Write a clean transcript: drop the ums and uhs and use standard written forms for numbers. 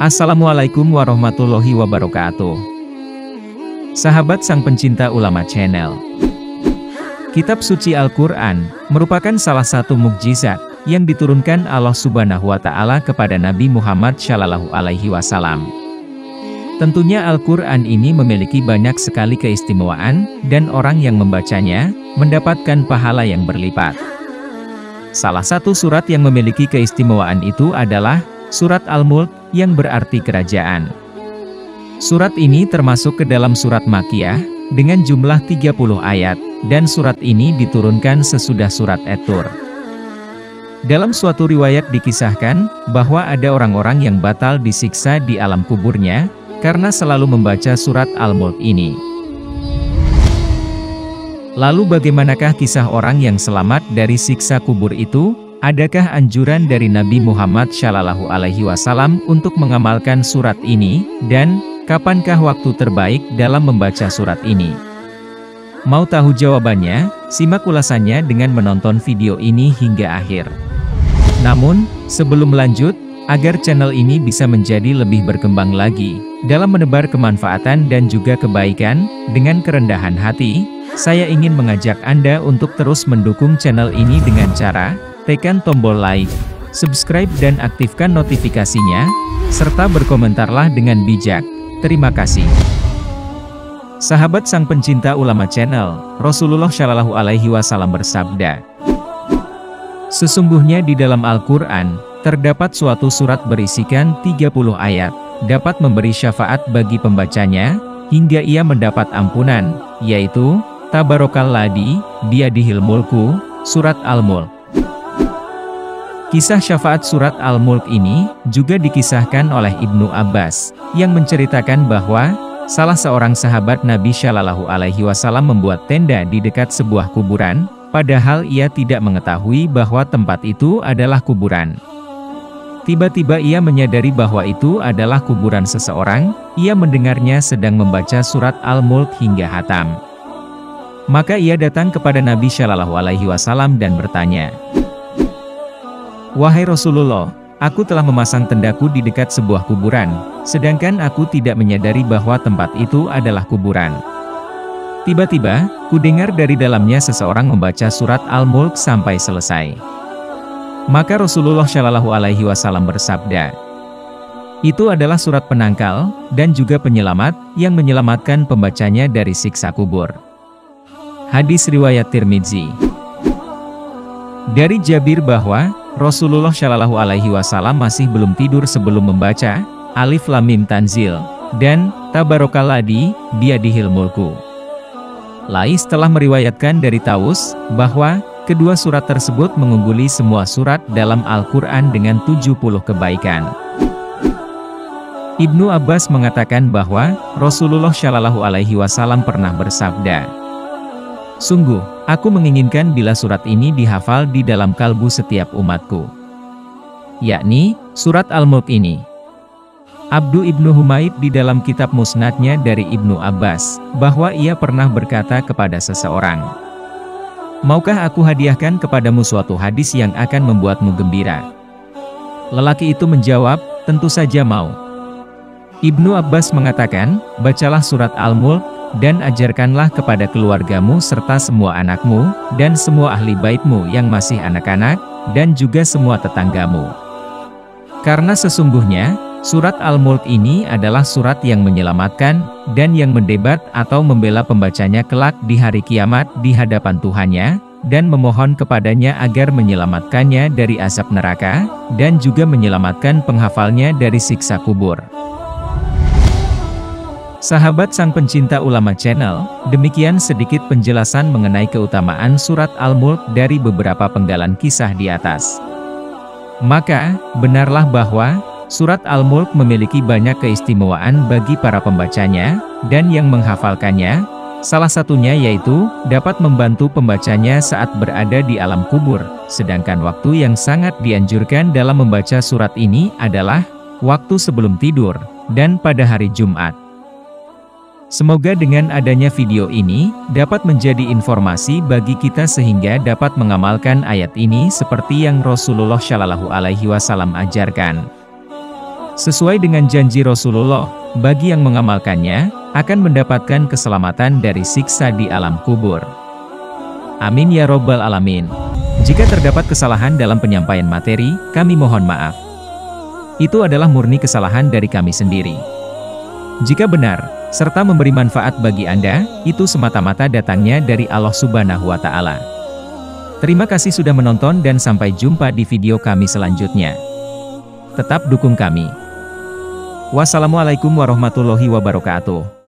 Assalamualaikum warahmatullahi wabarakatuh. Sahabat sang pencinta ulama channel. Kitab suci Al-Quran merupakan salah satu mukjizat yang diturunkan Allah Subhanahu wa Ta'ala kepada Nabi Muhammad Shallallahu Alaihi Wasallam. Tentunya Al-Quran ini memiliki banyak sekali keistimewaan, dan orang yang membacanya mendapatkan pahala yang berlipat. Salah satu surat yang memiliki keistimewaan itu adalah Surat Al-Mulk, yang berarti kerajaan. Surat ini termasuk ke dalam surat Makkiyah, dengan jumlah 30 ayat, dan surat ini diturunkan sesudah surat At-Tur. Dalam suatu riwayat dikisahkan, bahwa ada orang-orang yang batal disiksa di alam kuburnya, karena selalu membaca surat Al-Mulk ini. Lalu bagaimanakah kisah orang yang selamat dari siksa kubur itu? Adakah anjuran dari Nabi Muhammad Shallallahu Alaihi Wasallam untuk mengamalkan surat ini, dan kapankah waktu terbaik dalam membaca surat ini? Mau tahu jawabannya? Simak ulasannya dengan menonton video ini hingga akhir. Namun, sebelum lanjut, agar channel ini bisa menjadi lebih berkembang lagi dalam menebar kemanfaatan dan juga kebaikan, dengan kerendahan hati, saya ingin mengajak Anda untuk terus mendukung channel ini dengan cara tekan tombol like, subscribe dan aktifkan notifikasinya, serta berkomentarlah dengan bijak. Terima kasih. Sahabat sang pencinta ulama channel, Rasulullah Shallallahu Alaihi Wasallam bersabda, sesungguhnya di dalam Al-Quran, terdapat suatu surat berisikan 30 ayat, dapat memberi syafaat bagi pembacanya, hingga ia mendapat ampunan, yaitu, Tabarakalladzi biyadihil mulku, surat Al-Mulk. Kisah syafaat surat Al-Mulk ini juga dikisahkan oleh Ibnu Abbas, yang menceritakan bahwa salah seorang sahabat Nabi Shallallahu Alaihi Wasallam membuat tenda di dekat sebuah kuburan, padahal ia tidak mengetahui bahwa tempat itu adalah kuburan. Tiba-tiba ia menyadari bahwa itu adalah kuburan seseorang, ia mendengarnya sedang membaca surat Al-Mulk hingga hatam. Maka ia datang kepada Nabi Shallallahu Alaihi Wasallam dan bertanya, "Wahai Rasulullah, aku telah memasang tendaku di dekat sebuah kuburan, sedangkan aku tidak menyadari bahwa tempat itu adalah kuburan. Tiba-tiba, kudengar dari dalamnya seseorang membaca surat Al-Mulk sampai selesai." Maka Rasulullah Shallallahu Alaihi Wasallam bersabda, "Itu adalah surat penangkal, dan juga penyelamat, yang menyelamatkan pembacanya dari siksa kubur." Hadis riwayat Tirmidzi. Dari Jabir bahwa Rasulullah Shallallahu Alaihi Wasallam masih belum tidur sebelum membaca Alif Lam Mim Tanzil dan Tabarakalladzi biyadihil mulku. Lais telah meriwayatkan dari Taus bahwa kedua surat tersebut mengungguli semua surat dalam Al-Quran dengan 70 kebaikan. Ibnu Abbas mengatakan bahwa Rasulullah Shallallahu Alaihi Wasallam pernah bersabda, "Sungguh, aku menginginkan bila surat ini dihafal di dalam kalbu setiap umatku." Yakni, surat Al-Mulk ini. Abdu Ibnu Humaid di dalam kitab musnadnya dari Ibnu Abbas, bahwa ia pernah berkata kepada seseorang, "Maukah aku hadiahkan kepadamu suatu hadis yang akan membuatmu gembira?" Lelaki itu menjawab, "Tentu saja mau." Ibnu Abbas mengatakan, "Bacalah surat Al-Mulk, dan ajarkanlah kepada keluargamu serta semua anakmu, dan semua ahli baitmu yang masih anak-anak, dan juga semua tetanggamu. Karena sesungguhnya, surat Al-Mulk ini adalah surat yang menyelamatkan, dan yang mendebat atau membela pembacanya kelak di hari kiamat di hadapan Tuhannya, dan memohon kepadanya agar menyelamatkannya dari azab neraka, dan juga menyelamatkan penghafalnya dari siksa kubur." Sahabat sang pencinta ulama channel, demikian sedikit penjelasan mengenai keutamaan surat Al-Mulk dari beberapa penggalan kisah di atas. Maka, benarlah bahwa surat Al-Mulk memiliki banyak keistimewaan bagi para pembacanya, dan yang menghafalkannya, salah satunya yaitu dapat membantu pembacanya saat berada di alam kubur, sedangkan waktu yang sangat dianjurkan dalam membaca surat ini adalah waktu sebelum tidur, dan pada hari Jumat. Semoga dengan adanya video ini, dapat menjadi informasi bagi kita sehingga dapat mengamalkan ayat ini seperti yang Rasulullah Shallallahu Alaihi Wasallam ajarkan. Sesuai dengan janji Rasulullah, bagi yang mengamalkannya, akan mendapatkan keselamatan dari siksa di alam kubur. Amin ya robbal alamin. Jika terdapat kesalahan dalam penyampaian materi, kami mohon maaf. Itu adalah murni kesalahan dari kami sendiri. Jika benar, serta memberi manfaat bagi Anda, itu semata-mata datangnya dari Allah Subhanahu wa Ta'ala. Terima kasih sudah menonton dan sampai jumpa di video kami selanjutnya. Tetap dukung kami. Wassalamualaikum warahmatullahi wabarakatuh.